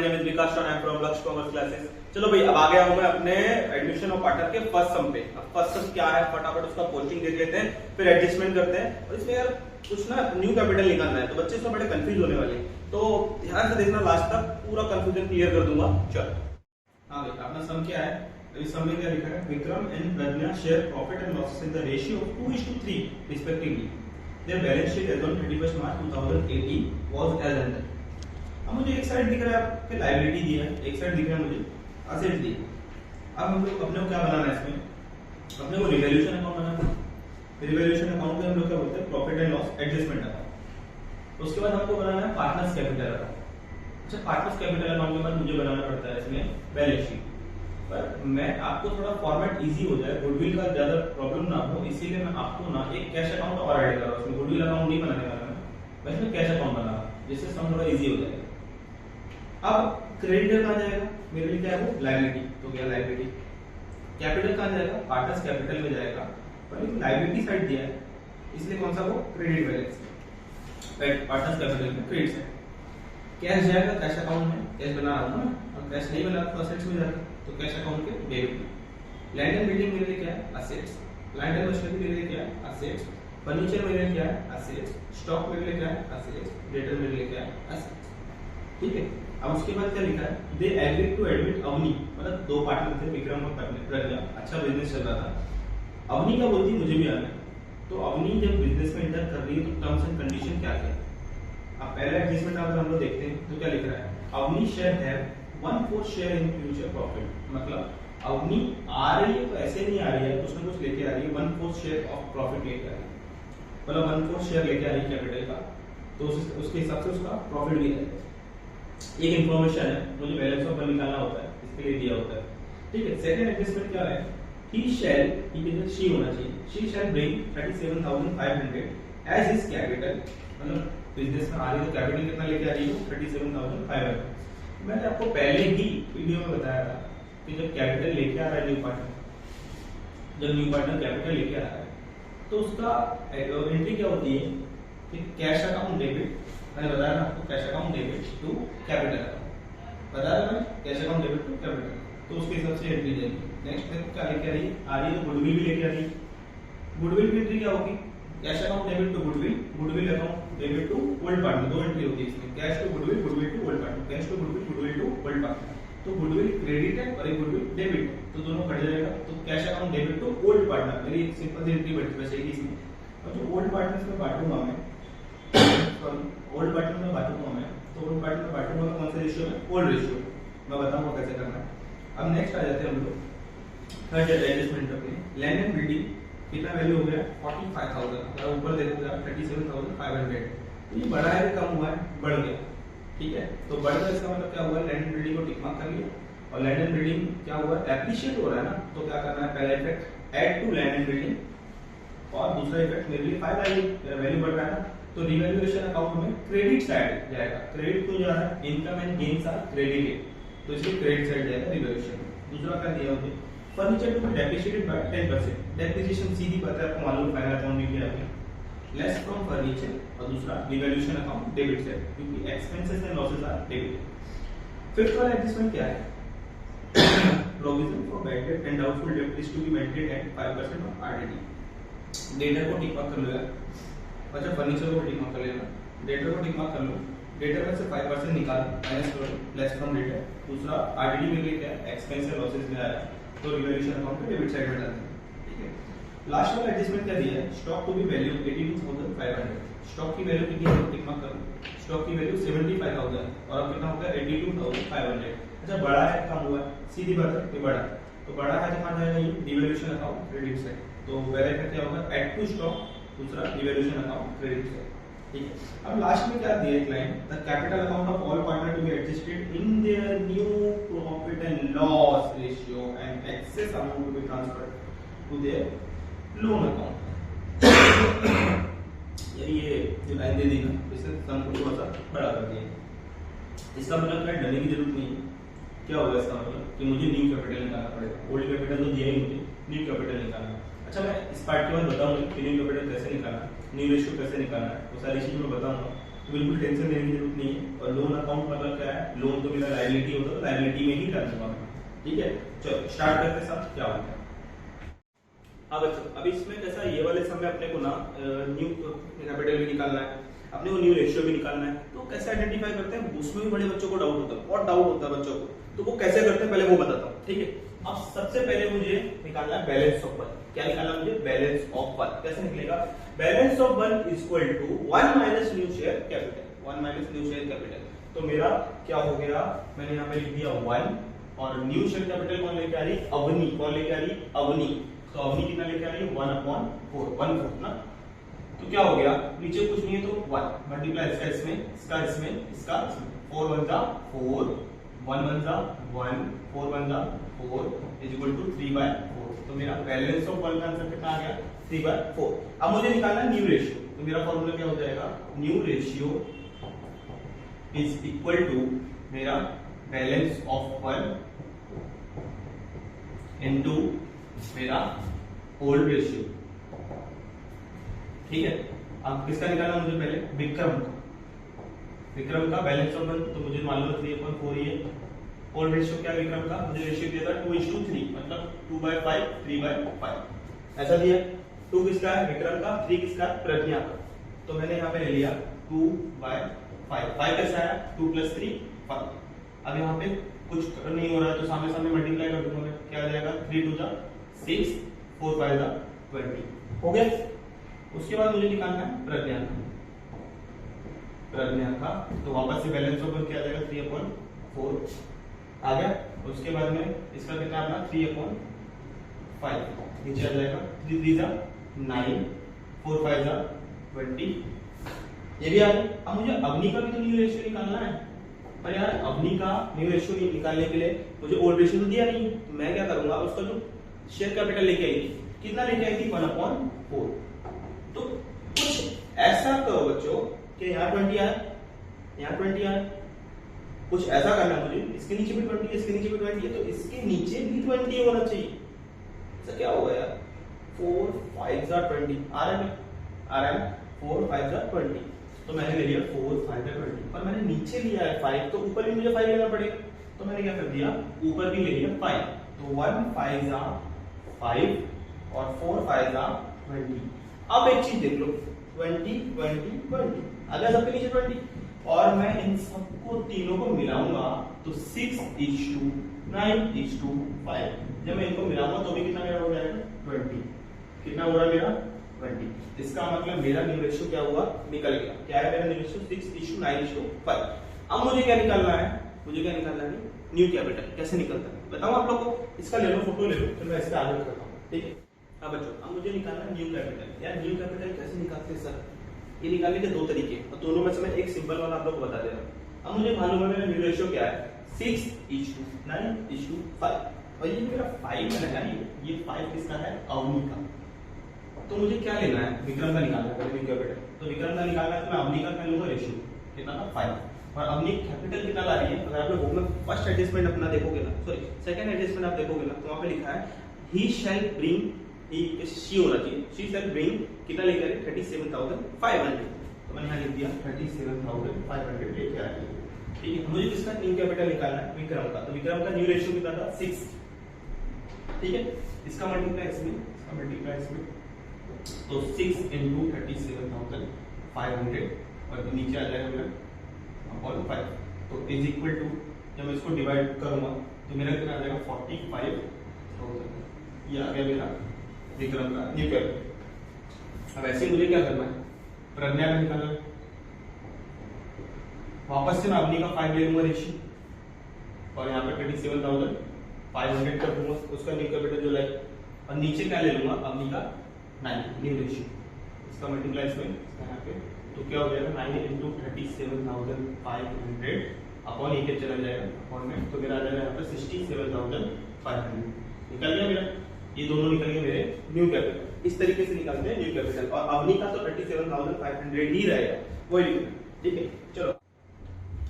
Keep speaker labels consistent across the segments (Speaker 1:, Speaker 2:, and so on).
Speaker 1: Name is विकास और I am from लक्ष्य commerce classes. चलो भाई, अब आ गया हूं मैं अपने एडमिशन ऑफ पार्टनर के फर्स्ट सम पे। अब फर्स्ट सम क्या है, फटाफट उसका पोस्टिंग देख लेते हैं, फिर एडजस्टमेंट करते हैं। और इसमें यार कुछ ना न्यू कैपिटल निकालना है, तो बच्चे इसमें बड़े कंफ्यूज होने वाले हैं, तो ध्यान से देखना, लास्ट तक पूरा कंफ्यूजन क्लियर कर दूंगा। चलो हाँ भाई, अपना सम क्या है, इस सम में क्या लिखा है, Vikram and Pragya share profit and losses in the ratio of 2:3 respectively. Their balance sheet as on 31 March 2018 was as under. अब मुझे एक साइड दिख रहा है आपके लायबिलिटी दिया है, एक साइड दिख रहा है मुझे असेट दी। अब हम लोग अपने को क्या बनाना है, इसमें अपने को रिवैल्यूएशन अकाउंट बनाना है। रिवैल्यूएशन अकाउंट में हम लोग क्या बोलते हैं, profit and loss adjustment account. उसके बाद हमको बनाना है पार्टनर्स कैपिटल अकाउंट। अच्छा, पार्टनर्स कैपिटल अकाउंट के बाद मुझे बनाना पड़ता है इसमें बैलेंस शीट। पर मैं आपको थोड़ा फॉर्मेट इजी हो जाए, गुडविल का ज्यादा प्रॉब्लम ना हो, इसीलिए मैं आपको ना एक कैश अकाउंट और ऐड कर रहा हूं। इसमें गुडविल अकाउंट नहीं बनाने वाला मैं इसमें कैश अकाउंट बना रहा हूं, जिससे सम थोड़ा इजी हो जाएगा। अब क्रेडिटर कहां जाएगा, मेरे लिए क्या है वो लायबिलिटी, तो क्या लायबिलिटी। कैपिटल कहां जाएगा, पार्टनर्स कैपिटल में जाएगा, पर एक लायबिलिटी साइड दिया है, इसलिए कौन सा वो क्रेडिट बैलेंस, पार्टनर्स कैपिटल में क्रेडिट साइड। कैश जाएगा कैश अकाउंट में, कैश बना रहा हूं ना, और कैश नहीं बना तो असेट्स में जाएगा, तो कैश अकाउंट के डेबिट में। लैंड एंड बिल्डिंग मेरे लिए क्या है, असेट्स। लैंड एंड मशीनरी मेरे लिए क्या है, असेट्स। फर्नीचर मेरे लिए क्या है, असेट्स। स्टॉक मेरे लिए क्या है, असेट्स। डेटर मेरे लिए क्या है, असेट्स। ठीक है। अब उसके बाद क्या लिखा है, they agreed to admit Avani, मतलब दो पार्टनर थे, विक्रम और प्रज्ञा, अच्छा बिजनेस चल रहा था। अवनी क्या बोलती मुझे भी आना है, तो अवनी जब बिजनेस में एंटर कर रही है तो टर्म्स एंड कंडीशन क्या है। अब पहला एडजस्टमेंट अगर हम लोग देखते हैं तो क्या लिख रहा है, Avani share have 1/4 share in future profit. मतलब अवनी आ रही है तो ऐसे नहीं आ रही है, कुछ ना कुछ लेके आ रही है, 1/4 शेयर ऑफ प्रॉफिट लेके आ रही है, मतलब 1/4 शेयर लेके आ रही है कैपिटल का, तो उसके हिसाब से उसका प्रॉफिट भी है। एक इंफॉर्मेशन है, मुझे बैलेंस ऑफ निकालना होता है, इसके लिए दिया होता है। ठीक है। सेकंड एडजस्टमेंट क्या है, ही शैल, शी होना चाहिए, she shall bring 37,500 as his capital. मतलब बिजनेस में आ रही है तो कैपिटल कितना लेके आ रही है, 37,500। मैंने आपको पहले ही वीडियो में बताया था कि जब कैपिटल लेके आ रहा है न्यू पार्टनर, जब न्यू पार्टनर कैपिटल लेके आ रहा है तो उसका एंट्री क्या होती है कि कैश अकाउंट डेबिट, मैंने बताया ना आपको, cash account debit to capital account बताया मैंने, cash account debit to capital, तो उसके हिसाब से एंट्री देनी। नेक्स्ट क्या लेके आ रही है तो गुडविल भी लेके आ रही है। गुडविल की एंट्री क्या होगी, cash account debit to goodwill, goodwill account debit to old partner, दो एंट्री होती है इसमें, cash to goodwill, goodwill to old partner, cash to goodwill, goodwill to old partner. तो गुडविल क्रेडिट है और एक गुडविल डेबिट है, तो दोनों कट जाएगा, तो cash account debit to old partner, मेरी एक सिंपल सी एंट्री बचेगी इसमें। और जो ओल्ड पार्टनर्स में बांटूंगा मैं, सॉरी ओल्ड पार्टनर में बांटूंगा मैं, तो ओल्ड पार्टनर में बांटूंगा कौन सा रेशियो में, ओल्ड रेशियो। मैं बताऊंगा कैसे करना है। अब नेक्स्ट आ जाते हैं हम लोग थर्ड एडजस्टमेंट पे। लैंड एंड बिल्डिंग कितना वैल्यू हो गया, 45,000, और ऊपर देखो आप 37,500, तो ये बढ़ा है कम हुआ है, बढ़ गया। ठीक है, तो बढ़ गया इसका मतलब क्या हुआ, लैंड एंड बिल्डिंग को टिक मार्क कर लिया, और लैंड एंड बिल्डिंग क्या हुआ, एप्रिशिएट हो रहा है ना, तो क्या करना है, पहला effect add to land and building, और दूसरा इफेक्ट मेरे लिए फायदा है, वैल्यू बढ़ रहा है ना, तो रिवैल्यूएशन अकाउंट में क्रेडिट साइड जाएगा। क्रेडिट क्यों जा रहा है, income and gains are credited, तो इसलिए क्रेडिट साइड जाएगा रिवैल्यूएशन। दूसरा क्या दिया मुझे, furniture to be depreciated by 10%, depreciation सीधी बात है, आपको मालूम, फाइनल अकाउंट में किया है, लेस फ्रॉम फर्नीचर, और दूसरा रिवैल्यूएशन अकाउंट डेबिट साइड, क्योंकि expenses and losses are debit. Fifth वाला एडजस्टमेंट क्या है, provision for bad debt and doubtful debt is to be maintained at 5% of RDD. Debtor को टिक मार्क कर लो, अच्छा furniture को टिक मार्क कर लेना, डेटर को टिक मार्क कर लो, डेटर में से 5% निकाल, माइनस करो, लेस फ्रॉम डेटर। दूसरा आरडीडी में क्या है, एक्सपेंस एंड लॉसेस में आ रहा है, तो रिवैल्यूएशन अकाउंट पे डेबिट साइड में डालते हैं। ठीक है। लास्ट वाला एडजस्टमेंट क्या दिया है, stock to be value 82,500, stock की वैल्यू कितनी है, टिक मार्क करो, स्टॉक की वैल्यू 75,000, और अब कितना होगा 82,500। अच्छा, बड़ा है कम हुआ है, सीधी बात है, ये बड़ा, तो बड़ा है तो कहां जाएगा, ये रिवैल्यूएशन अकाउंट क्रेडिट साइड, तो पहले का क्या होगा, ऐड टू स्टॉक, दूसरा रिवैल्यूएशन अकाउंट क्रेडिट साइड। ठीक है। अब लास्ट में क्या दिया है client, the capital account of all partner to be adjusted in their new profit and loss ratio and excess amount to be transferred to their loan account. ये जो line दे दी ना, इससे सम को थोड़ा सा बड़ा कर दिया। इसका मतलब क्या, डरने की जरूरत नहीं है। क्या होगा इसका मतलब कि मुझे न्यू कैपिटल निकालना पड़ेगा, ओल्ड कैपिटल तो दिया ही मुझे, न्यू कैपिटल निकालना है। अच्छा, मैं इस पार्ट के बाद बताऊंगा कि न्यू कैपिटल कैसे निकालना है, न्यू रेशियो कैसे निकालना है, वो सारी चीजें मैं बताऊंगा। बिल्कुल टेंशन लेने की जरूरत नहीं है। और लोन अकाउंट मतलब क्या है, लोन तो मेरा लायबिलिटी होता है, लायबिलिटी में ही करना होगा। ठीक है, चलो स्टार्ट करते हैं साहब, क्या होता है। हाँ बच्चों, अभी इसमें कैसा, ये वाले समय अपने को ना न्यू कैपिटल भी निकालना है, अपने को न्यू रेशियो भी निकालना है। तो कैसे आइडेंटिफाई करते हैं, उसमें भी बड़े बच्चों को डाउट होता है, बहुत डाउट होता है बच्चों को, तो वो कैसे करते हैं पहले वो बताता हूँ। ठीक है, अब सबसे पहले मुझे निकालना है बैलेंस ऑफ वन। क्या निकालना मुझे, बैलेंस ऑफ वन। कैसे निकलेगा, balance of one equal to 1 minus new share capital, 1 minus new share capital. तो मेरा क्या हो गया, मैंने यहाँ पे लिख दिया 1, और न्यू शेयर कैपिटल कौन लेके आ रही, अवनी। कौन लेके आ रही, अवनी। तो अवनी कितना लेके आ रही है, 1/4, 1/4 ना। तो क्या हो गया, नीचे कुछ नहीं है तो 1 मल्टीप्लाई इसका इसमें, इसका इसमें, इसका इसमें, 4 1 जा 4, 1 1 जा 1, 4 1 जा 4 इज इक्वल टू 3/4। तो मेरा बैलेंस ऑफ वन का आंसर कितना आ गया, 3/4। अब मुझे निकालना है न्यू रेशियो। तो मेरा फॉर्मूला क्या हो जाएगा, new ratio is equal to मेरा बैलेंस ऑफ वन इनटू मेरा ओल्ड रेशियो। ठीक है, अब किसका निकालना मुझे, पहले विक्रम का। विक्रम का बैलेंस ऑफ वन तो मुझे मालूम है 3/4 ही है। ओल्ड रेशियो क्या विक्रम का, मुझे रेशियो दिया था 2:3, मतलब 2/5, 3/5 ऐसा दिया। 2 किसका है, विक्रम का, 3 किसका, प्रज्ञा का। तो मैंने यहाँ पे ले लिया 2/5। 5 कैसा है, 2 + 3 5। अब यहाँ पे कुछ नहीं हो रहा है तो सामने सामने मल्टीप्लाई कर दूंगा मैं, क्या आ जाएगा, 3 2 जा 6, 4 5 जा 20 हो गया। उसके बाद मुझे निकालना है प्रज्ञा का, प्रज्ञा का। तो वापस से बैलेंस ऑफ वन क्या आ जाएगा, 3/4 आ गया। उसके बाद में इसका कितना अपना 3/5 नीचे आ जाएगा, 3 3 जा 9, 4 5 जा 20 ये भी आ गया। अब मुझे अवनी का भी तो न्यू रेशियो निकालना है, पर यार अवनी का न्यू रेशियो निकालने के लिए मुझे ओल्ड रेशियो तो दिया नहीं। तो मैं क्या करूंगा, उसका जो शेयर कैपिटल लेके आई थी, कितना लेके आई थी, 1/4। तो कुछ ऐसा करो बच्चों कि यहाँ 20 आए, यहाँ 20 आए, कुछ ऐसा करना मुझे, इसके नीचे भी 20 है, इसके नीचे भी 20 है, तो इसके नीचे भी 20 होना चाहिए। ऐसा क्या होगा यार, 4 5 जा 20 आ रहा है 4 5 जा 20। तो मैंने ले लिया 4 5 जा 20, पर मैंने नीचे लिया है 5, तो ऊपर भी मुझे 5 लेना पड़ेगा। तो मैंने क्या कर दिया, ऊपर भी ले लिया 5। तो 1 5 जा 5 और 4 5 जा 20। अब एक चीज देख लो, 20 20 20 आ गया सबके नीचे 20, और मैं इन सबको तीनों को मिलाऊंगा तो 6:9:5। जब मैं इनको मिलाऊंगा तो भी कितना मेरा हो जाएगा, 20। कितना हो रहा है मेरा, 20। इसका मतलब मेरा न्यू रेशियो क्या हुआ, निकल गया। क्या है मेरा न्यू रेशियो, 6:9:5। अब मुझे क्या निकालना है, मुझे क्या निकालना है, न्यू कैपिटल। कैसे निकलता है बताऊं आप लोग को, इसका ले लो फोटो ले लो, फिर मैं इसका आगे बताता हूँ। ठीक है, हाँ बच्चों, अब मुझे निकालना है न्यू कैपिटल। यार न्यू कैपिटल कैसे निकालते हैं सर, ये निकालने के दो तरीके, और दोनों में से मैं एक सिंपल वाला आप लोग को बता दे रहा हूँ। अब मुझे मालूम है मेरा न्यू रेशियो क्या है, 6:9:5, और ये मेरा 5 है ना, ये 5 किसका है, अवनी का। तो मुझे क्या लेना है, विक्रम का निकालना है न्यू कैपिटल। तो विक्रम का निकालना है तो मैं अवनी का कर लूंगा रेशियो कितना था, 5, और अवनी कैपिटल कितना ला रही है। अगर आप लोग बुक में फर्स्ट एडजस्टमेंट अपना देखोगे ना, सॉरी सेकंड एडजस्टमेंट आप देखोगे ना, तो वहां पे लिखा है ही शैल ब्रिंग, शी होना चाहिए, शी शैल ब्रिंग कितना लेकर आए, 37,500। तो मैंने यहाँ लिख दिया 37,500 लेके आए। ठीक है, मुझे किसका न्यू कैपिटल निकालना है, विक्रम का। तो विक्रम का न्यू रेशियो कितना था, 6। ठीक है, इसका मल्टीप्लाई इसमें, इसका मल्टीप्लाई इसमें, तो 6 × 37,500 और नीचे आ जाएगा मेरा अपॉन 5। तो इज इक्वल टू, जब मैं इसको डिवाइड करूंगा तो मेरा कितना आ जाएगा, 45,000। ये आ गया मेरा विक्रम का न्यू कैपिटल। अब ऐसे मुझे क्या करना है, प्रज्ञा का निकालना है। वापस से मैं अवनी का 5 ले लूंगा रेशियो, और यहाँ पे 37,500 कर दूंगा उसका न्यू कैपिटल जो लाइक, और नीचे क्या ले लूंगा, अवनी का 9 न्यू रेशियो, इसका मल्टीप्लाई इसमें, यहाँ पे। तो क्या हो जाएगा, 9 × 37,500 अपॉन 1 चला जाएगा अपॉन में, तो मेरा आ जाएगा यहाँ पे 67,500 निकल गया मेरा। ये दोनों निकल गए मेरे न्यू कैपिटल। इस तरीके से निकालते हैं न्यू कैपिटल, और अवनी का तो 37,500 ही रहेगा, वही लिखना। ठीक है, चलो।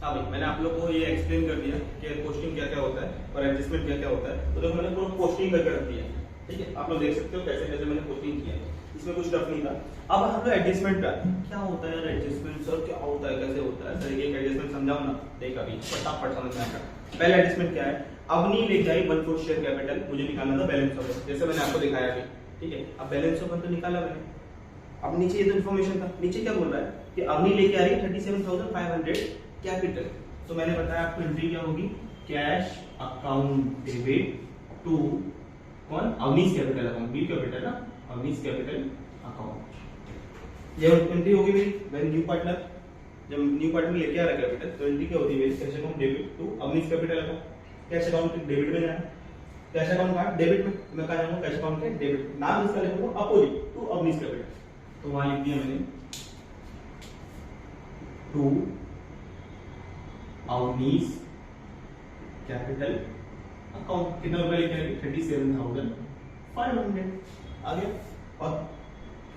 Speaker 1: हाँ भाई, मैंने आप लोग को ये एक्सप्लेन कर दिया कि पोस्टिंग क्या क्या होता है और एडजस्टमेंट क्या क्या होता है। तो देखो मैंने पूरा पोस्टिंग करके रख दिया। ठीक है, आप लोग देख सकते हो कैसे कैसे मैंने पोस्टिंग किया। इसमें कुछ टफ नहीं था। अब हम लोग एडजस्टमेंट पे आते हैं। क्या होता है यार एडजस्टमेंट सर, क्या होता है, कैसे होता है सर, एक एडजस्टमेंट समझाओ ना, देख अभी फटाफट समझ में आएगा। पहला एडजस्टमेंट क्या है, अवनी लेके आई 1/4 शेयर कैपिटल, मुझे निकालना था बैलेंस ऑफ फंड, जैसे मैंने आपको दिखाया अभी, ठीक है। अब बैलेंस ऑफ फंड तो निकाला मैंने, अब नीचे ये तो इन्फॉर्मेशन था, नीचे क्या बोल रहा है कि अवनी लेके आ रही है 37,500 कैपिटल। तो मैंने बताया आपको एंट्री क्या होगी, कैश अकाउंट डेबिट टू कौन, Avneesh capital account, B capital ना, अवनीश कैपिटल अकाउंट। ये एंट्री होगी मेरी व्हेन न्यू पार्टनर, जब न्यू पार्टनर लेके आ रहा है कैपिटल, तो एंट्री क्या होती है मेरी, cash account debit to Avneesh capital account. Cash account debit में जाना, कैश अकाउंट का डेबिट में, मैं कहा जाऊंगा कैश अकाउंट के डेबिट, नाम इसका लिखूंगा अपोजिट टू अवनीश कैपिटल। तो वहां लिख दिया मैंने टू अवनीश कैपिटल अकाउंट। कितना रुपए लेके आएगी, 37,500 आ गया। और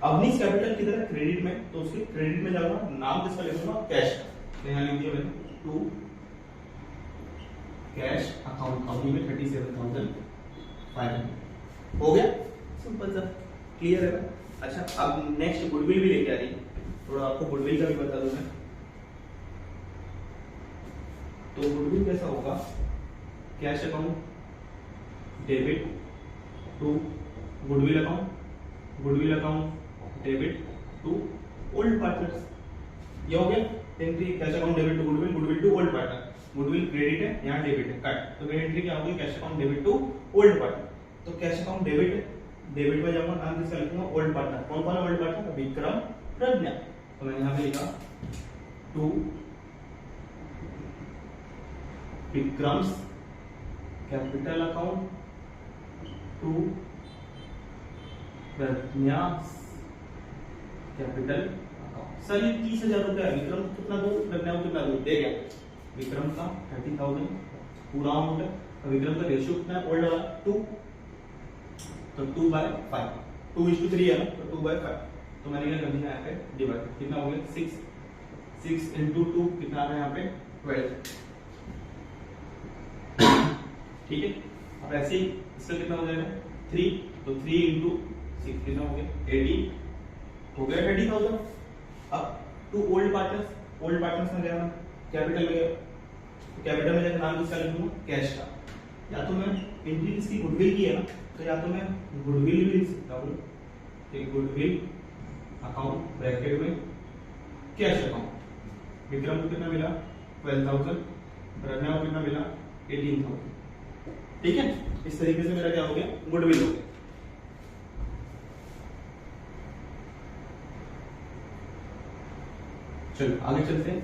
Speaker 1: अवनीश कैपिटल की तरह क्रेडिट में, तो उसके क्रेडिट में जाऊंगा, नाम किसका लिखूंगा, कैश का। तो यहां लिख दिया मैंने टू कैश अकाउंट, अवनी में 37,500 हो गया, सिंपल सा, क्लियर है ना। अच्छा, अब नेक्स्ट गुडविल भी लेके आ रही है, थोड़ा आपको गुडविल का भी बता दूं मैं। तो गुडविल कैसा होगा, cash account debit to goodwill account, goodwill account debit to old partners. ये हो गया entry, cash account debit to goodwill, goodwill to old partner. Goodwill credit है, यहाँ डेबिट है, कट। तो मेरी एंट्री क्या होगी, cash account debit to old partner. तो कैश अकाउंट डेबिट है, डेबिट में जाऊंगा, नाम किसका लिखूंगा, ओल्ड पार्टनर। कौन कौन है ओल्ड पार्टनर, विक्रम प्रज्ञा। तो मैंने यहां पे लिखा to Vikram's capital account to Pragya capital account. Sir ये 30,000 रुपया, विक्रम कितना दो, प्रज्ञा को कितना दो, दे गया। विक्रम का 30,000 पूरा अमाउंट है, तो विक्रम का रेशियो कितना है, ओल्ड वाला 2, तो 2/5, 2:3 है ना, तो 2/5। तो मैंने क्या कर दिया यहाँ पे डिवाइड, कितना हो गया 6, 6 into 2 कितना आ रहा है यहाँ पे 12, ठीक है। अब ऐसे ही इसका कितना हो जाएगा 3, तो 3 into 6 कितना हो गया 18, हो गया 30,000। अब to old partners, old partners में जाना, कैपिटल में, कैपिटल में जाकर नाम किसका लिखूंगा, कैश का। या तो मैं एंट्री इसकी गुडविल की है ना, तो या तो मैं गुडविल भी लिख सकता हूँ, एक गुडविल अकाउंट ब्रैकेट में कैश अकाउंट। विक्रम को कितना मिला 12,000, प्रज्ञा को कितना मिला 18,000, ठीक है। इस तरीके से मेरा क्या हो गया, गुडविल हो गया। चलो आगे चलते हैं।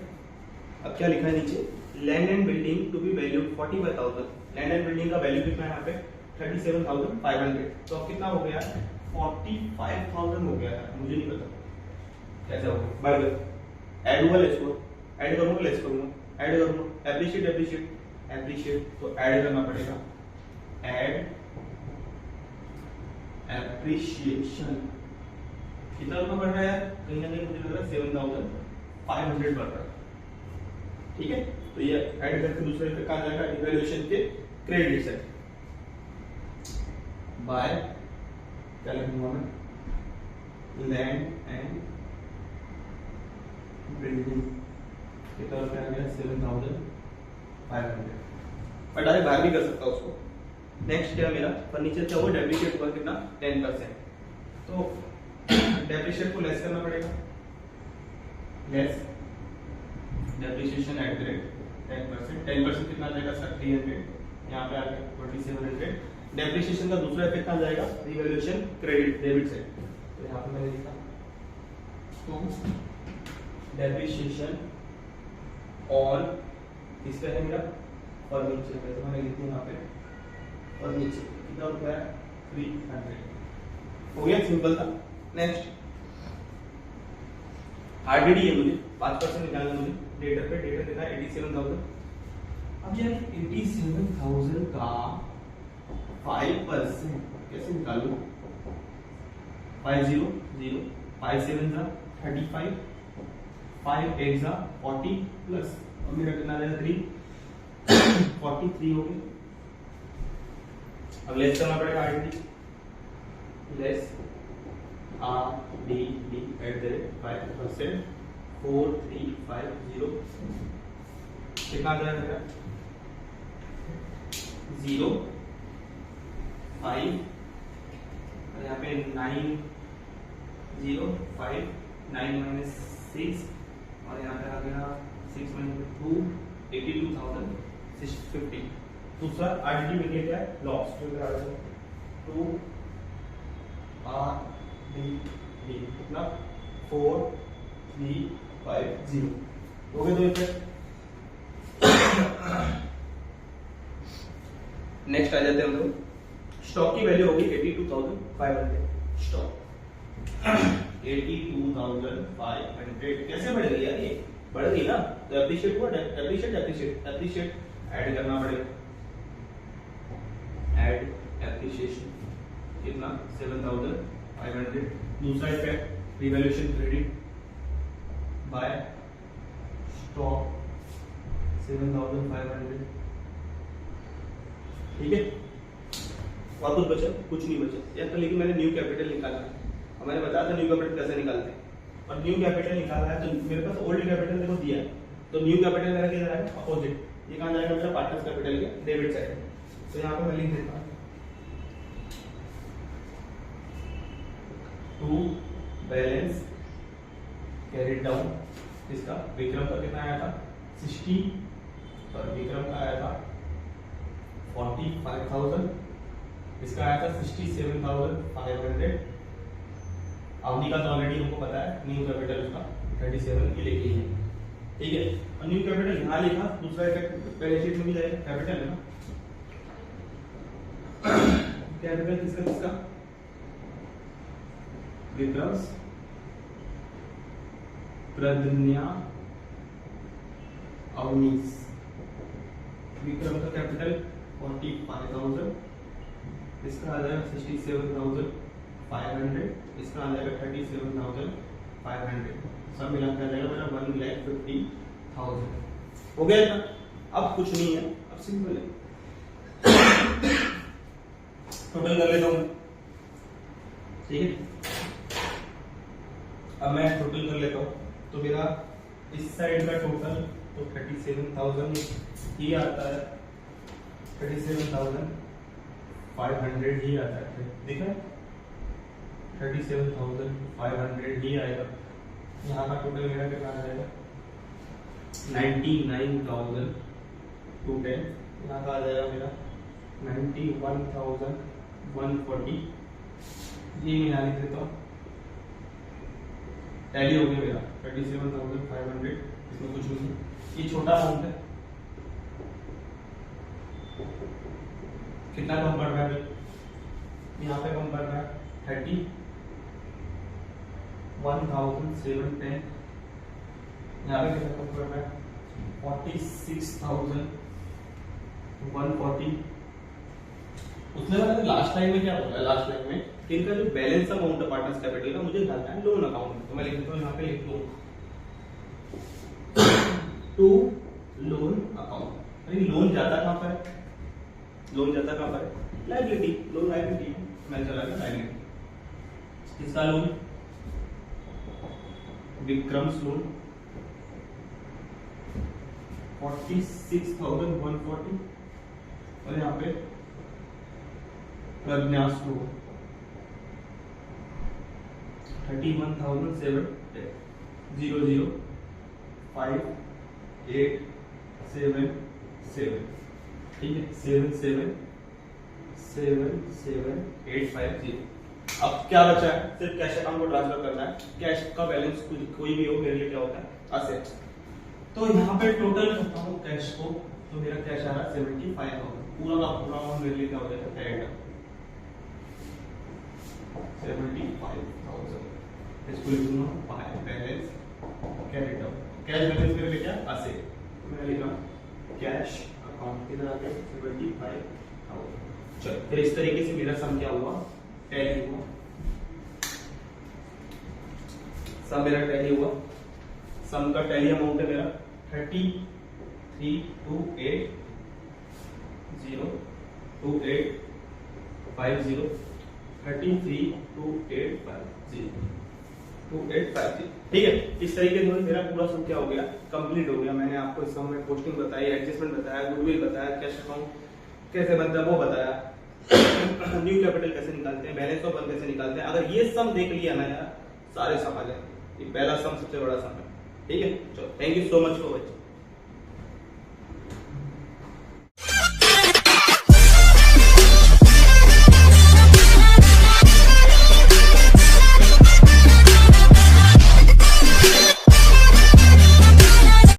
Speaker 1: अब क्या लिखा है नीचे, land and building to be valued 45,000। Land and building का वैल्यू कितना है यहाँ पे 37,500। तो अब कितना हो गया 45,000 हो गया है, मुझे नहीं पता कैसे हो गया, बढ़ गया। ऐड हुआ, लेस को ऐड करूंगा, लेस करूंगा, ऐड करूंगा, एप्रिशिएट एप्रिशिएट एप्रिशिएट, तो ऐड करना पड़ेगा, ऐड एप्रिशिएशन। कितना रुपया बढ़ रहा है, कहीं ना कहीं मुझे लग रहा है 7,500 बढ़ रहा है, ठीक है। तो ये ऐड करके दूसरे पे कहा जाएगा इवैल्यूएशन के क्रेडिट से बाय, क्या लिखूंगा मैं, लैंड एंड बिल्डिंग। कितना रुपया आ गया 7,500। बट डायरेक्ट बाहर भी कर सकता हूं उसको। नेक्स्ट क्या मेरा फर्नीचर क्या हुआ, डेप्रिशिएट हुआ कितना 10%। तो डेप्रिशिएट को लेस करना पड़ेगा, less depreciation at the rate 10%। 10% कितना आ जाएगा सर 300, यहाँ पे आ गया 2700। डेप्रिसिएशन का दूसरा इफेक्ट आ जाएगा रिवैल्यूएशन क्रेडिट डेबिट से, तो यहाँ पे मैंने लिखा तो डेप्रिसिएशन ऑन किसका है मेरा फर्नीचर पे, तो मैंने लिख दिया यहाँ पे फर्नीचर कितना रुपया है 300। हो गया, सिंपल था। नेक्स्ट आरडीडी है, मुझे 5% निकालना, मुझे डेटर पे डेटर देखा 87,000। अब यार 87,000 का 5% कैसे निकालूं, 5 0 0, 5 7 जा 35, 5 8 जा 40 प्लस, और मेरा कितना आ जाएगा 3 43 हो गया। अब लेस करना पड़ेगा आरडीडी, लेस RDD@5% 4350 कितना आ गया मेरा 0 5 और यहाँ पे 9 0 5 9 minus 6 और यहाँ पे आ गया 6 minus 2 82,650। दूसरा आरडीडी में क्या है लॉस 2 RDD कितना 4350 हो गए दो इफेक्ट। नेक्स्ट आ जाते हैं हम लोग स्टॉक की वैल्यू होगी 82,500 स्टॉक 82,500 कैसे बढ़ गई यार ये बढ़ गई ना तो एप्रिशिएट हुआ एप्रिशिएट ऐड करना पड़ेगा ऐड एप्रिशिएशन कितना 7,500। दूसरा effect revaluation credit by stock 7,500 ठीक है। और कुछ बचा कुछ नहीं बचा यार तो लेकिन मैंने न्यू कैपिटल निकाला है और मैंने बताया था न्यू कैपिटल कैसे निकालते हैं और न्यू कैपिटल निकाला है तो मेरे पास ओल्ड कैपिटल देखो दिया है तो न्यू कैपिटल मेरा किधर आएगा अपोजिट ये कहां जाएगा मेरा पार्टनर्स कैपिटल के डेबिट साइड तो यहां पे मैं लिख देता हूं टू बैलेंस कैरिड डाउन इसका विक्रम का कितना आया था 60 और विक्रम का आया था 45,000 इसका आया था 67,500। अवनी का तो ऑलरेडी हमको पता है न्यू कैपिटल उसका 37 की लेके है ठीक है और न्यू कैपिटल यहां लिखा दूसरा इफेक्ट बैलेंस शीट में भी जाएगा कैपिटल है ना कैपिटल किसका विक्रम्स प्रदन्या अवनीश विक्रम का कैपिटल 45,000 इसका आ जाएगा 67,500 इसका आ जाएगा 37,500 सब मिला के आ जाएगा मेरा 1,50,000 हो गया ना। अब कुछ नहीं है अब सिंपल है टोटल कर लेता हूं ठीक है। अब मैं टोटल कर लेता हूं तो मेरा इस साइड का टोटल तो 37,000 ही आता है 37,500 ही आता है ठीक है 37,500 ही आएगा। यहाँ का टोटल मेरा कितना आ जाएगा 99,210 यहाँ का आ जाएगा मेरा 91,140 ये मिला लिख देता हूँ टैली हो गया मेरा 37,500 इसमें कुछ नहीं ये छोटा अमाउंट है कितना कम पड़ रहा है यहाँ पे कम पड़ रहा है 31,710 यहाँ पे कितना कम पड़ रहा है 46,140 उसने बताया लास्ट लाइन में क्या बोला लास्ट लाइन में इनका जो बैलेंस अमाउंट है पार्टनर्स कैपिटल का मुझे निकालना है लोन अकाउंट में तो मैं लिख देता हूँ यहाँ पे लिख दूँ टू लोन अकाउंट लोन जाता कहाँ पर है लोन जाता कहाँ पर है लायबिलिटी लोन लायबिलिटी मैं चला गया लायबिलिटी किसका लोन विक्रम्स लोन 46,140 और यहाँ पे प्रज्ञास लोन 31,700 5,877 ठीक है 7,7,7,850। अब क्या बचा है सिर्फ कैश अकाउंट को ट्रांसफर करना है कैश का बैलेंस कोई भी हो मेरे लिए क्या होता है असेट तो यहाँ पे टोटल करता हूँ कैश को तो मेरा कैश आ रहा है 75,000 पूरा का पूरा अमाउंट मेरे लिए क्या हो जाएगा कैरेट 75,000 इसको लिखूंगा बैलेंस कैरेट कैश बैलेंस मेरे लिए क्या असेट मैं लिख रहा हूँ कैश अकाउंट किधर आ गया 75,000। चलो फिर इस तरीके से मेरा सम क्या हुआ टैली हुआ सम मेरा टैली हुआ सम का टैली अमाउंट है मेरा 33,28,0,28,50 33,285,285, ठीक है। इस तरीके से मेरा पूरा सम क्या हो गया, कंप्लीट हो गया। मैंने आपको इस सम में पोस्टिंग बताई, एडजस्टमेंट बताया, गुडविल बताया, कैश अकाउंट कैसे बनता है वो बताया, न्यू कैपिटल कैसे निकालते हैं, बैलेंस ऑफ वन कैसे निकालते हैं। अगर ये सम देख लिया ना यार, सारे सम आ जाएंगे। ये पहला सम सबसे बड़ा सम है, ठीक है। चलो, thank you so much for watching.